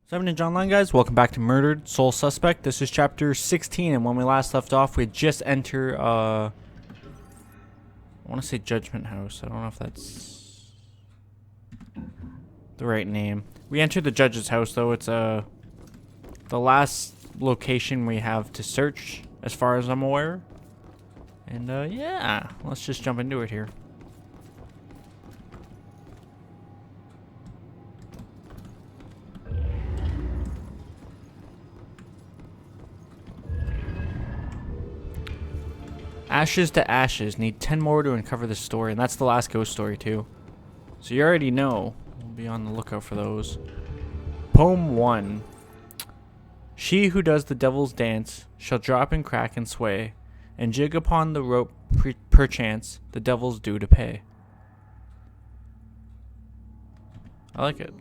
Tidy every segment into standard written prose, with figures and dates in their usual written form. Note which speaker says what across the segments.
Speaker 1: Seven Ninja Online, guys. Welcome back to Murdered Soul Suspect. This is chapter 16, and when we last left off, we had just entered, I want to say Judgment House. I don't know if that's the right name. We entered the judge's house, though. It's, the last location we have to search, as far as I'm aware. And, yeah, let's just jump into it here. Ashes to Ashes. Need 10 more to uncover the story. And that's the last ghost story, too. So you already know. We'll be on the lookout for those. Poem 1. She who does the devil's dance shall drop and crack and sway, and jig upon the rope perchance the devil's due to pay. I like it.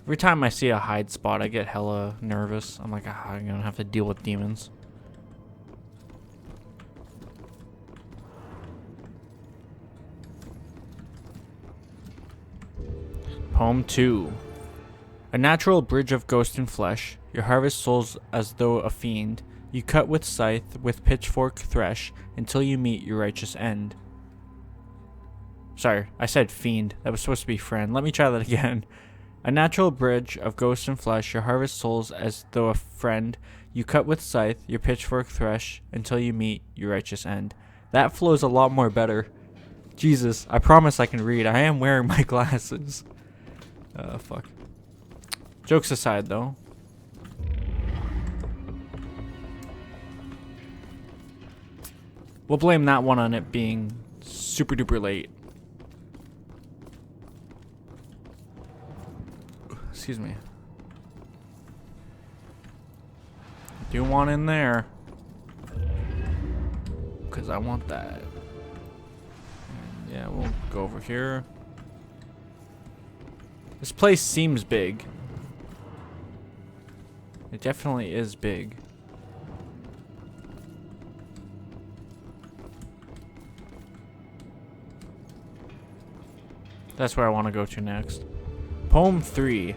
Speaker 1: Every time I see a hide spot, I get hella nervous. I'm like, I'm gonna have to deal with demons. Poem 2. A natural bridge of ghost and flesh, your harvest souls as though a fiend. You cut with scythe, with pitchfork thresh, until you meet your righteous end. Sorry, I said fiend. That was supposed to be friend. Let me try that again. A natural bridge of ghost and flesh, your harvest souls as though a friend. You cut with scythe, your pitchfork thresh, until you meet your righteous end. That flows a lot more better. Jesus, I promise I can read. I am wearing my glasses. Fuck. Jokes aside, though. We'll blame that one on it being super duper late. Excuse me. Do one in there. Because I want that. And yeah, we'll go over here. This place seems big. It definitely is big. That's where I want to go to next. Poem 3.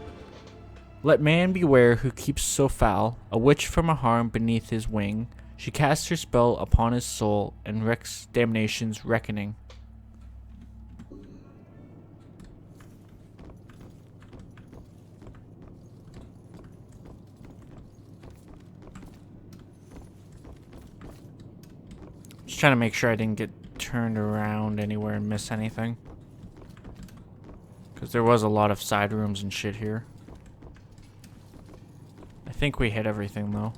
Speaker 1: Let man beware who keeps so foul, a witch from a harm beneath his wing. She casts her spell upon his soul and wrecks damnation's reckoning. Just trying to make sure I didn't get turned around anywhere and miss anything. Because there was a lot of side rooms and shit here. I think we hit everything, though.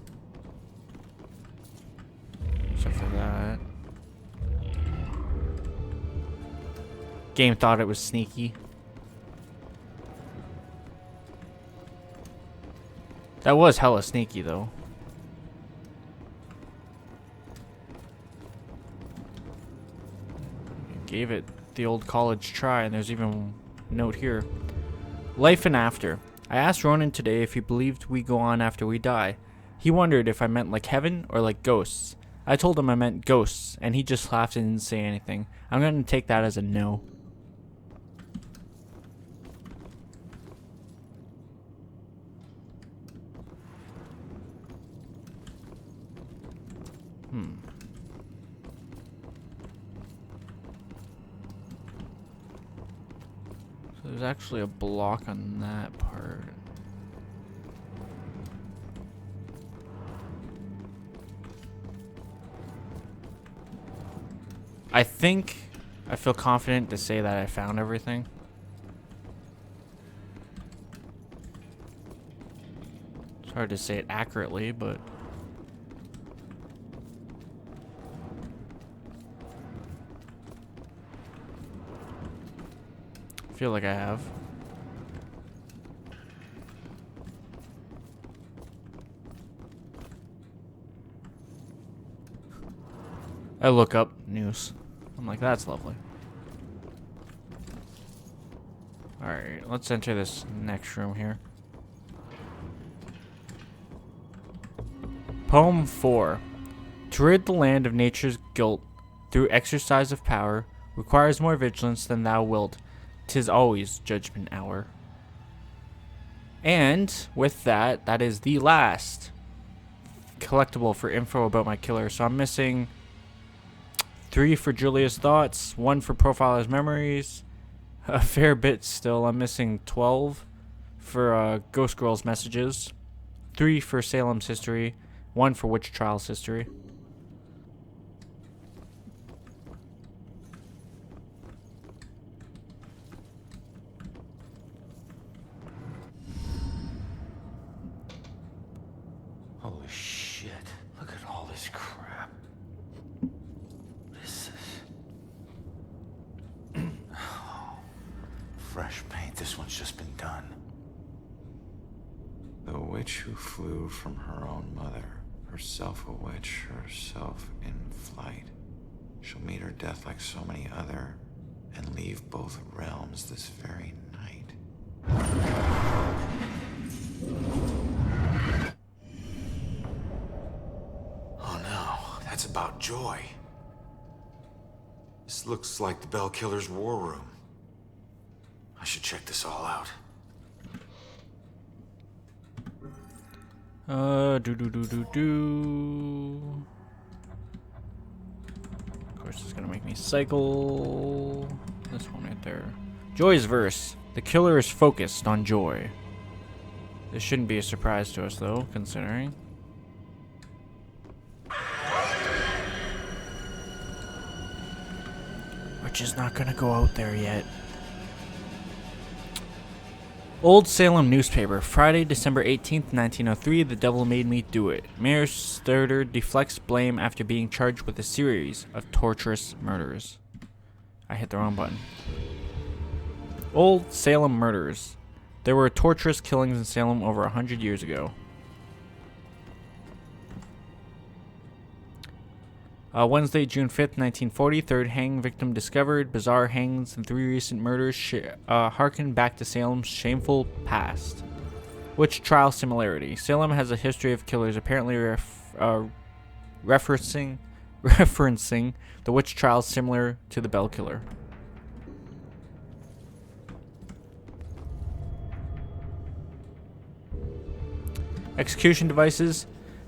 Speaker 1: Except for that. Game thought it was sneaky. That was hella sneaky, though. Gave it the old college try, and there's even a note here. Life and after. I asked Ronan today if he believed we go on after we die. He wondered if I meant like heaven or like ghosts. I told him I meant ghosts, and he just laughed and didn't say anything. I'm going to take that as a no. So there's actually a block on that part. I feel confident to say that I found everything. It's hard to say it accurately, but I feel like I have. I look up news. I'm like, that's lovely. Alright, let's enter this next room here. Poem 4. To rid the land of nature's guilt through exercise of power requires more vigilance than thou wilt. 'tis always judgment hour. And with that, that is the last collectible for info about my killer. So I'm missing 3 for Julia's thoughts, 1 for Profiler's memories, a fair bit still. I'm missing 12 for Ghost Girl's messages, 3 for Salem's history, 1 for Witch Trials history.
Speaker 2: Holy shit. Look at all this crap. What is this? Oh, fresh paint. This one's just been done. The witch who flew from her own mother, herself a witch, herself in flight. She'll meet her death like so many other, and leave both realms this very night. Oh no, that's about Joy. This looks like the Bell Killer's war room. I should check this all out.
Speaker 1: Of course, it's gonna make me cycle. This one right there. Joy's verse. The killer is focused on Joy. This shouldn't be a surprise to us, though, considering. We're just not gonna go out there yet. Old Salem newspaper, Friday, December 18th, 1903, The Devil Made Me Do It. Mayor Sturder deflects blame after being charged with a series of torturous murders. I hit the wrong button. Old Salem murders. There were torturous killings in Salem over 100 years ago. Wednesday, June 5th, 1940, third hanging victim discovered. Bizarre hangings and 3 recent murders harken back to Salem's shameful past. Witch trial similarity. Salem has a history of killers apparently referencing the witch trials similar to the Bell Killer. Execution devices.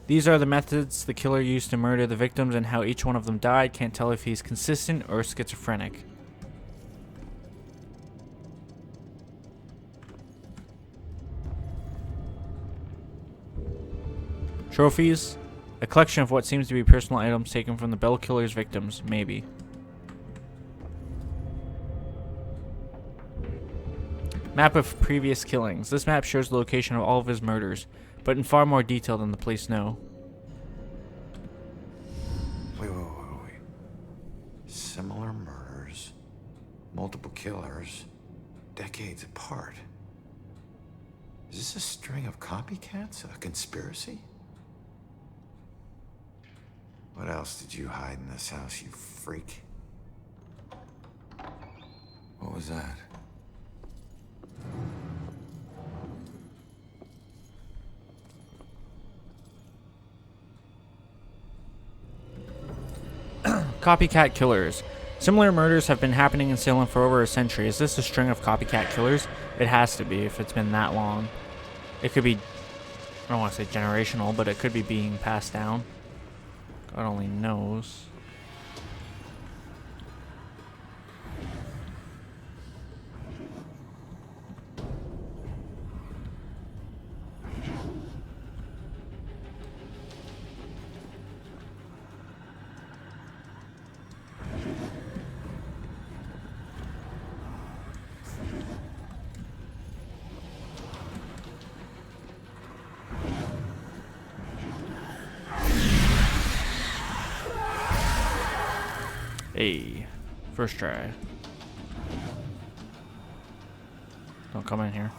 Speaker 1: These are the methods the killer used to murder the victims and how each one of them died. Can't tell if he's consistent or schizophrenic. Trophies. A collection of what seems to be personal items taken from the Bell Killer's victims, maybe. Map of previous killings. This map shows the location of all of his murders, but in far more detail than the police know.
Speaker 2: Wait. Similar murders, multiple killers, decades apart. Is this a string of copycats? A conspiracy? What else did you hide in this house, you freak? What was that?
Speaker 1: Copycat killers. Similar murders have been happening in Salem for over a century. Is this a string of copycat killers? It has to be if it's been that long. It could be, I don't want to say generational, but it could be being passed down. God only knows. Hey, first try. Don't come in here.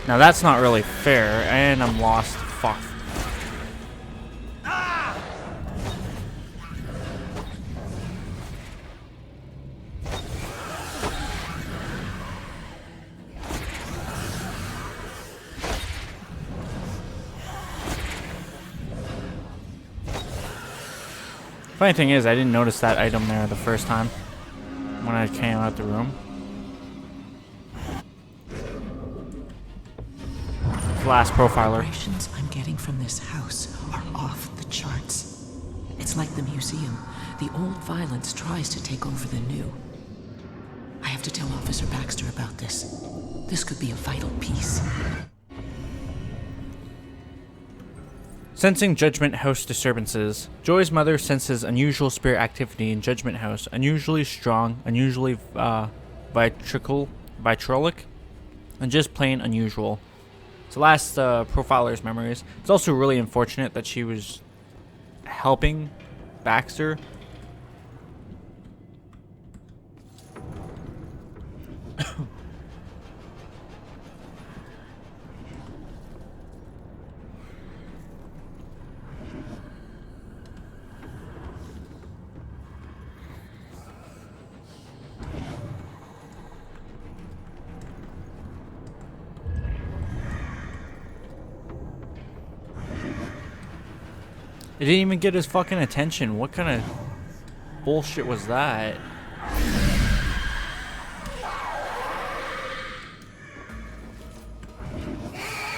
Speaker 1: Now that's not really fair, and I'm lost. Fuck. Funny thing is, I didn't notice that item there the first time when I came out the room. Last profiler.
Speaker 3: The vibrations I'm getting from this house are off the charts. It's like the museum. The old violence tries to take over the new. I have to tell Officer Baxter about this. This could be a vital piece.
Speaker 1: Sensing Judgment House disturbances, Joy's mother senses unusual spirit activity in Judgment House, unusually strong, unusually vitrolic, and just plain unusual. So last profiler's memories. It's also really unfortunate that she was helping Baxter. It didn't even get his fucking attention. What kind of bullshit was that?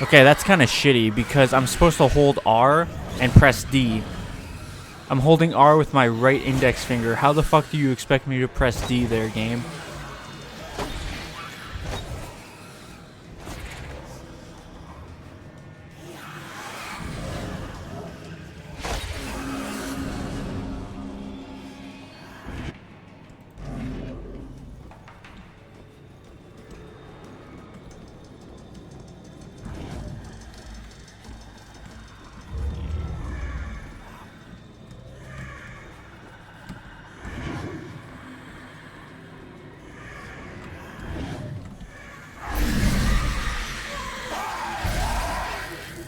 Speaker 1: Okay, that's kind of shitty because I'm supposed to hold R and press D. I'm holding R with my right index finger. How the fuck do you expect me to press D there, game?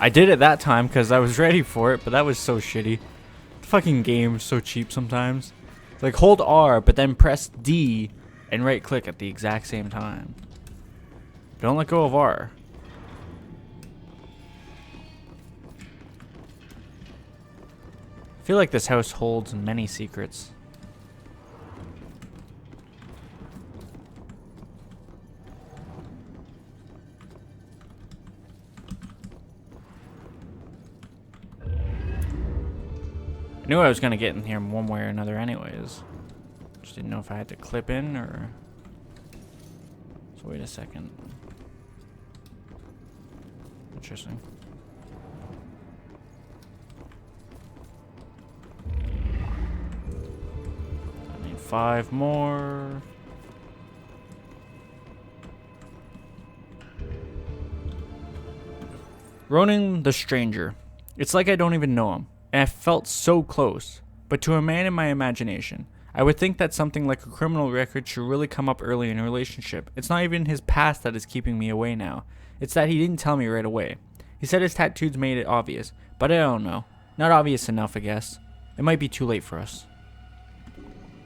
Speaker 1: I did it that time because I was ready for it, but that was so shitty. The fucking game is so cheap sometimes. Like, hold R, but then press D and right click at the exact same time. Don't let go of R. I feel like this house holds many secrets. I knew I was gonna get in here one way or another anyways. Just didn't know if I had to clip in or... So wait a second. Interesting. I need 5 more. Ronan the Stranger. It's like I don't even know him. And I felt so close. But to a man in my imagination, I would think that something like a criminal record should really come up early in a relationship. It's not even his past that is keeping me away now. It's that he didn't tell me right away. He said his tattoos made it obvious, but I don't know. Not obvious enough, I guess. It might be too late for us.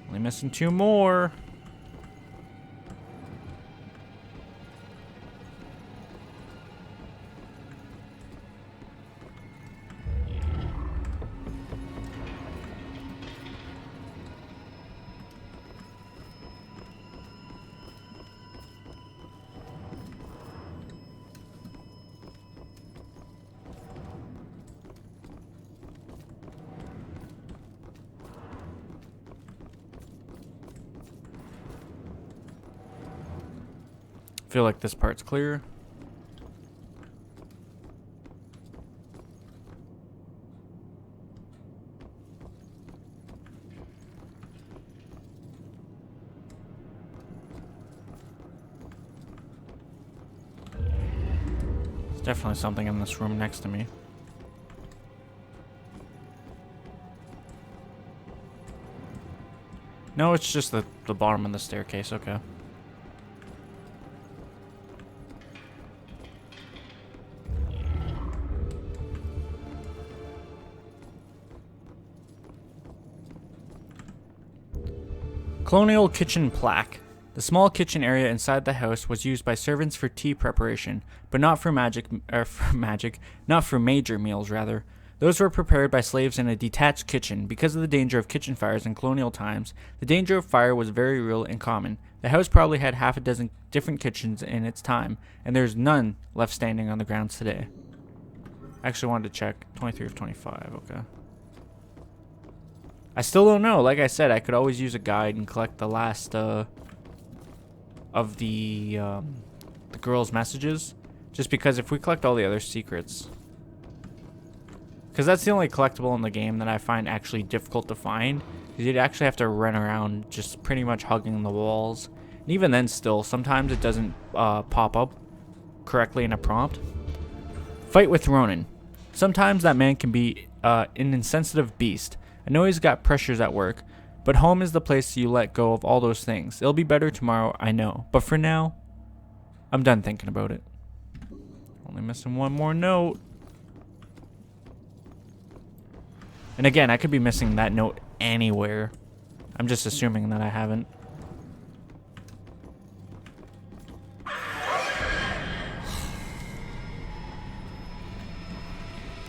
Speaker 1: Only missing 2 more. Feel like this part's clear. There's definitely something in this room next to me. No, it's just the bottom of the staircase, okay. Colonial kitchen plaque. The small kitchen area inside the house was used by servants for tea preparation, but not for not for major meals rather. Those were prepared by slaves in a detached kitchen. Because of the danger of kitchen fires in colonial times, the danger of fire was very real and common. The house probably had half a dozen different kitchens in its time, and there's none left standing on the grounds today. I actually wanted to check. 23 of 25, okay. I still don't know. Like I said, I could always use a guide and collect the last of the girl's messages. Just because if we collect all the other secrets... Because that's the only collectible in the game that I find actually difficult to find. Because you'd actually have to run around just pretty much hugging the walls. And even then still, sometimes it doesn't pop up correctly in a prompt. Fight with Ronan. Sometimes that man can be an insensitive beast. I know he's got pressures at work, but home is the place you let go of all those things. It'll be better tomorrow, I know. But for now, I'm done thinking about it. Only missing one more note. And again, I could be missing that note anywhere. I'm just assuming that I haven't.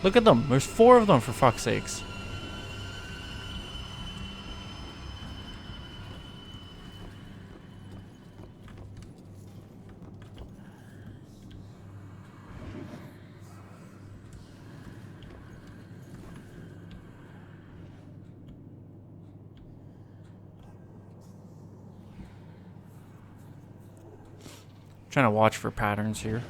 Speaker 1: Look at them. There's 4 of them, for fuck's sakes. Trying to watch for patterns here.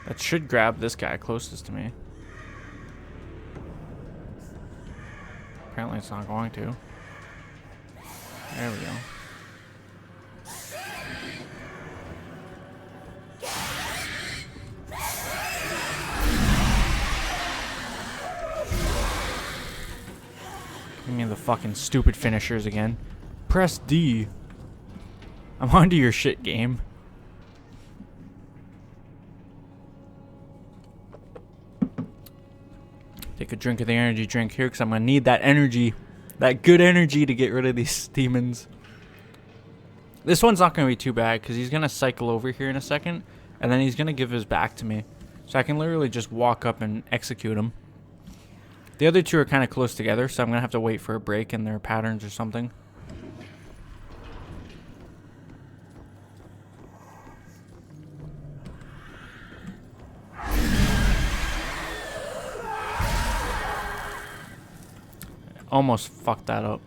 Speaker 1: That should grab this guy closest to me. Apparently it's not going to. There we go. Give me the fucking stupid finishers again. Press D. I'm onto your shit, game. Take a drink of the energy drink here because I'm going to need that energy. That good energy to get rid of these demons. This one's not going to be too bad because he's going to cycle over here in a second. And then he's going to give his back to me. So I can literally just walk up and execute him. The other two are kind of close together, so I'm going to have to wait for a break in their patterns or something. Almost fucked that up.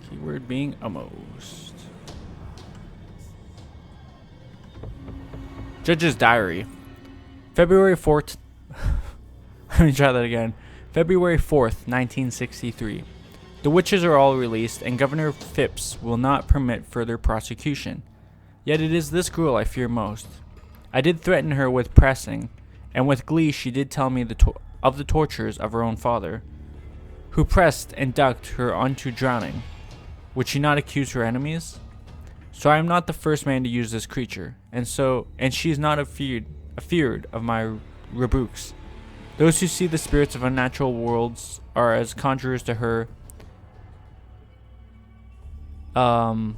Speaker 1: Keyword being almost. Judge's Diary. February 4th. Let me try that again. February 4th, 1963. The witches are all released, and Governor Phipps will not permit further prosecution. Yet it is this girl I fear most. I did threaten her with pressing, and with glee she did tell me of the tortures of her own father, who pressed and ducked her unto drowning. Would she not accuse her enemies? So I am not the first man to use this creature, and she is not afeared of my rebukes. Those who see the spirits of unnatural worlds are as conjurers to her. And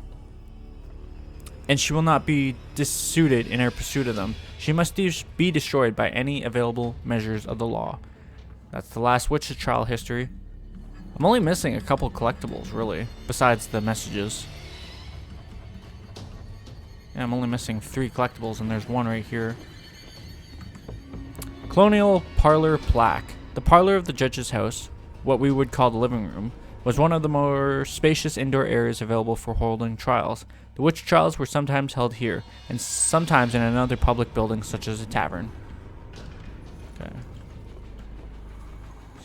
Speaker 1: she will not be dissuaded in her pursuit of them. She must be destroyed by any available measures of the law. That's the last Witch's Trial history. I'm only missing a couple collectibles, really, besides the messages. Yeah, I'm only missing 3 collectibles, and there's one right here. Colonial Parlor Plaque. The parlor of the judge's house, what we would call the living room, was one of the more spacious indoor areas available for holding trials. The witch trials were sometimes held here, and sometimes in another public building such as a tavern. Okay.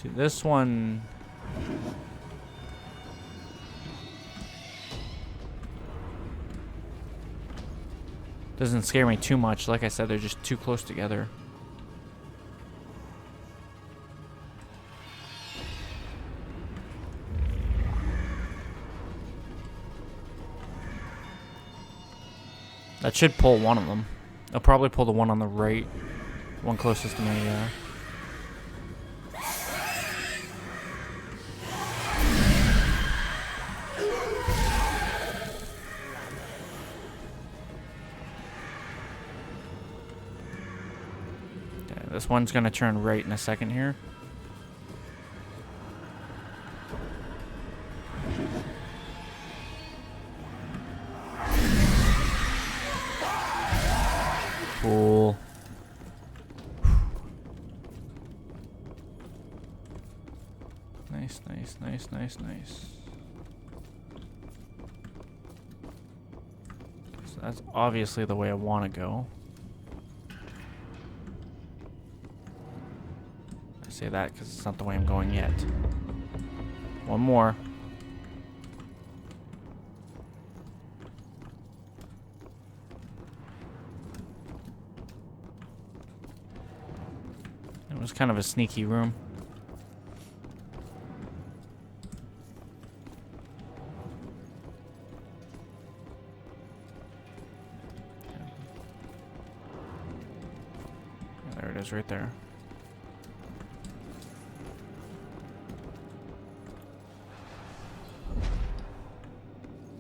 Speaker 1: See, this one... doesn't scare me too much. Like I said, they're just too close together. That should pull one of them. I'll probably pull the one on the right. One closest to me, yeah. Okay, this one's gonna turn right in a second here. Cool. Nice, nice, nice, nice, nice. So that's obviously the way I want to go. I say that because it's not the way I'm going yet. One more. It was kind of a sneaky room. Yeah, there it is right there.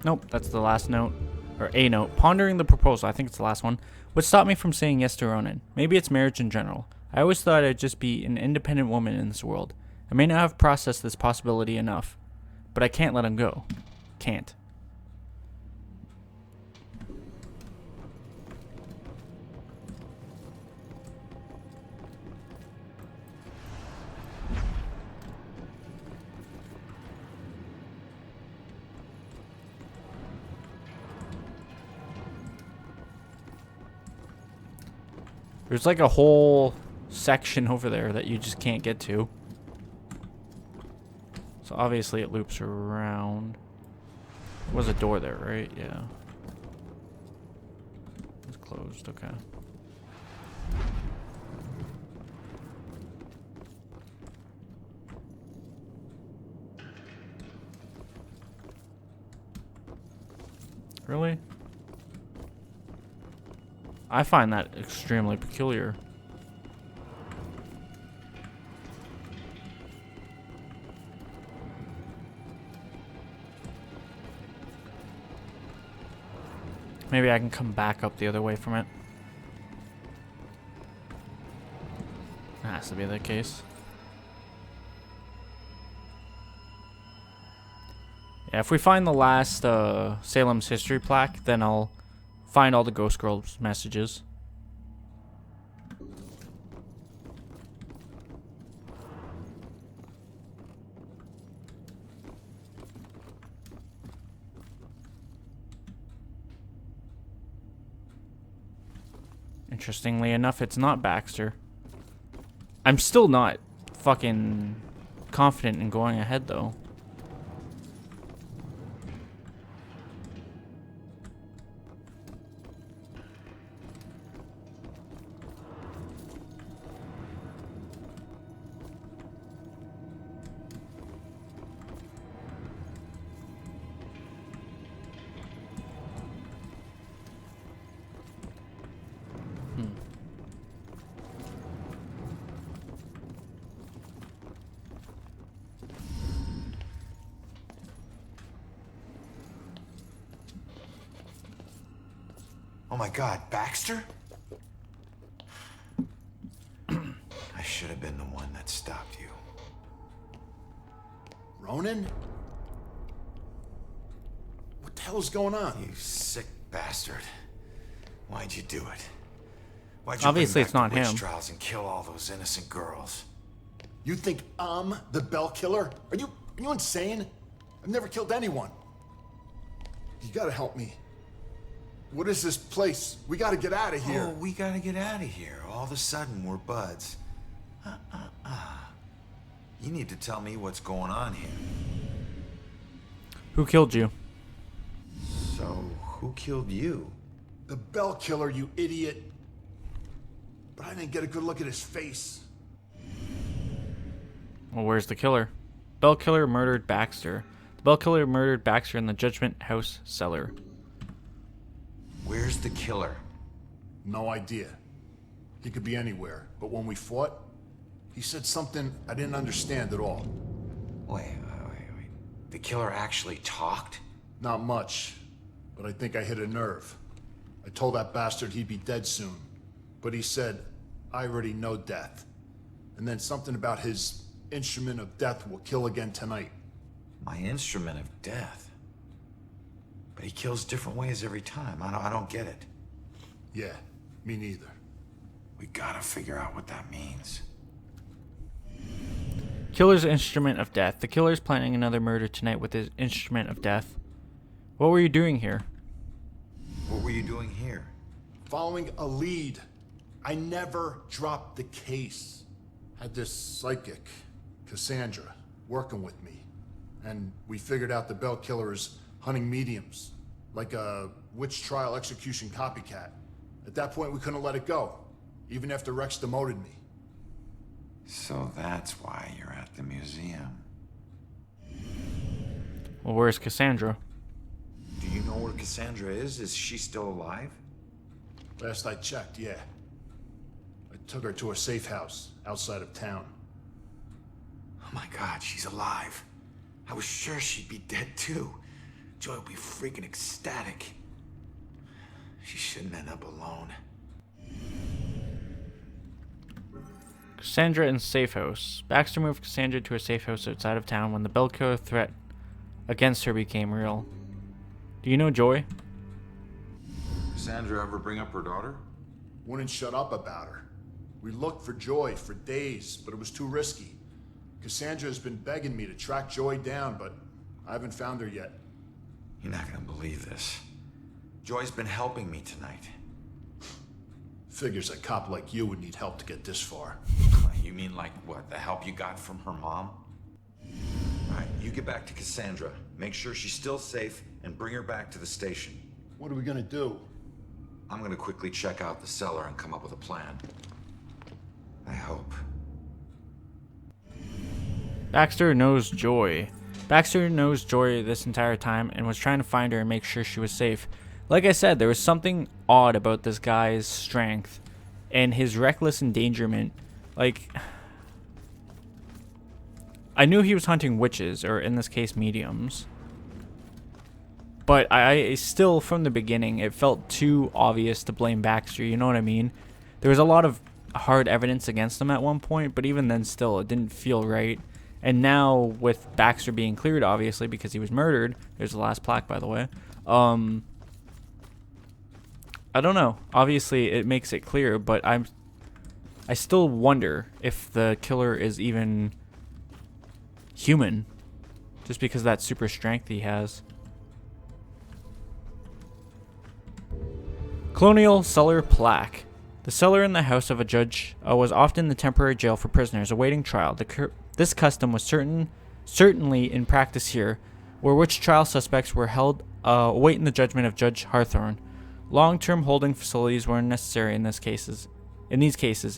Speaker 1: Nope, that's the last note. Or a note. Pondering the proposal, I think it's the last one. What stopped me from saying yes to Ronan? Maybe it's marriage in general. I always thought I'd just be an independent woman in this world. I may not have processed this possibility enough, but I can't let him go. Can't. There's like a whole section over there that you just can't get to. So obviously it loops around. There was a door there, right? Yeah. It's closed, okay. Really? I find that extremely peculiar. Maybe I can come back up the other way from it. That has to be the case. Yeah, if we find the last Salem's history plaque, then I'll find all the Ghost Girl's messages. Interestingly enough, it's not Baxter. I'm still not fucking confident in going ahead, though.
Speaker 2: Oh my God, Baxter? I should have been the one that stopped you.
Speaker 4: Ronan? What the hell's going on?
Speaker 2: You sick bastard. Why'd you do it? Why'd you
Speaker 1: Obviously,
Speaker 2: bring
Speaker 1: it's
Speaker 2: back
Speaker 1: not
Speaker 2: the witch
Speaker 1: him.
Speaker 2: trials and kill all those innocent girls?
Speaker 4: You think I'm the Bell Killer? Are you insane? I've never killed anyone. You gotta help me. What is this place? We gotta get out of here.
Speaker 2: Oh, we gotta get out of here. All of a sudden, we're buds. You need to tell me what's going on here.
Speaker 1: Who killed you?
Speaker 2: So, who killed you?
Speaker 4: The Bell Killer, you idiot. But I didn't get a good look at his face.
Speaker 1: Well, where's the killer? Bell Killer murdered Baxter. The Bell Killer murdered Baxter in the Judgment House cellar.
Speaker 2: Where's the killer?
Speaker 4: No idea. He could be anywhere, but when we fought, he said something I didn't understand at all.
Speaker 2: Wait. The killer actually talked?
Speaker 4: Not much, but I think I hit a nerve. I told that bastard he'd be dead soon, but he said, I already know death. And then something about his instrument of death will kill again tonight.
Speaker 2: My instrument of death? But he kills different ways every time. I don't get it.
Speaker 4: Yeah, me neither.
Speaker 2: We gotta figure out what that means.
Speaker 1: Killer's instrument of death. The killer's planning another murder tonight with his instrument of death. What were you doing here?
Speaker 2: What were you doing here?
Speaker 4: Following a lead. I never dropped the case. Had this psychic, Cassandra, working with me. And we figured out the Bell Killer is hunting mediums. Like a witch trial execution copycat. At that point, we couldn't let it go. Even after Rex demoted me.
Speaker 2: So that's why you're at the museum.
Speaker 1: Well, where's Cassandra?
Speaker 2: Do you know where Cassandra is? Is she still alive?
Speaker 4: Last I checked, yeah. I took her to a safe house outside of town.
Speaker 2: Oh my God, she's alive. I was sure she'd be dead too. Joy would be freaking ecstatic. She shouldn't end up alone.
Speaker 1: Cassandra in safe house. Baxter moved Cassandra to a safe house outside of town when the Bell Killer threat against her became real. Do you know Joy?
Speaker 2: Cassandra ever bring up her daughter?
Speaker 4: Wouldn't shut up about her. We looked for Joy for days, but it was too risky. Cassandra has been begging me to track Joy down, but I haven't found her yet.
Speaker 2: You're not gonna believe this. Joy's been helping me tonight.
Speaker 4: Figures a cop like you would need help to get this far.
Speaker 2: You mean like what? The help you got from her mom? Alright, you get back to Cassandra. Make sure she's still safe and bring her back to the station.
Speaker 4: What are we gonna do?
Speaker 2: I'm gonna quickly check out the cellar and come up with a plan. I hope.
Speaker 1: Baxter knows Joy. Baxter knows Joy this entire time and was trying to find her and make sure she was safe. Like I said, there was something odd about this guy's strength and his reckless endangerment. Like, I knew he was hunting witches, or in this case, mediums. But I still, from the beginning, it felt too obvious to blame Baxter, you know what I mean? There was a lot of hard evidence against him at one point, but even then still, it didn't feel right. And now, with Baxter being cleared, obviously, because he was murdered, there's the last plaque, by the way, I don't know. Obviously, it makes it clear, but I still wonder if the killer is even human, just because of that super strength he has. Colonial cellar plaque. The cellar in the house of a judge was often the temporary jail for prisoners awaiting trial. This custom was certainly in practice here, where which trial suspects were held awaiting the judgment of Judge Harthorne. Long-term holding facilities were necessary in these cases,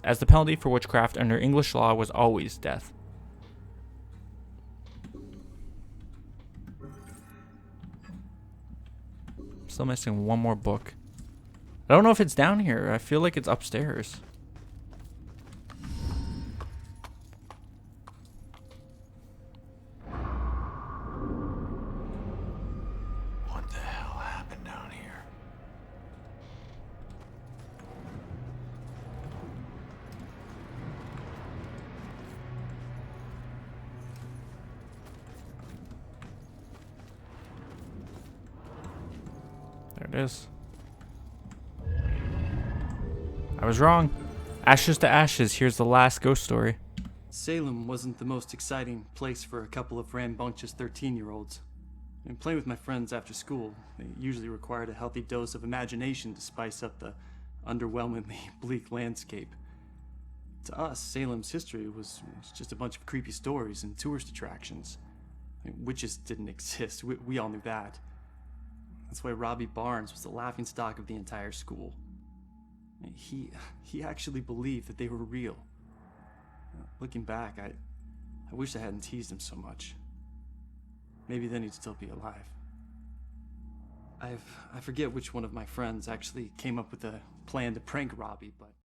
Speaker 1: as the penalty for witchcraft under English law was always death. Still missing one more book. I don't know if it's down here. I feel like it's upstairs.
Speaker 2: What the hell happened down here?
Speaker 1: There it is. I was wrong. Ashes to ashes, here's the last ghost story.
Speaker 5: Salem wasn't the most exciting place for a couple of rambunctious 13-year-olds. And playing with my friends after school, they usually required a healthy dose of imagination to spice up the underwhelmingly bleak landscape. To us, Salem's history was just a bunch of creepy stories and tourist attractions. Witches didn't exist, we all knew that. That's why Robbie Barnes was the laughingstock of the entire school. He actually believed that they were real. Looking back, I wish I hadn't teased him so much. Maybe then he'd still be alive. I forget which one of my friends actually came up with a plan to prank Robbie, but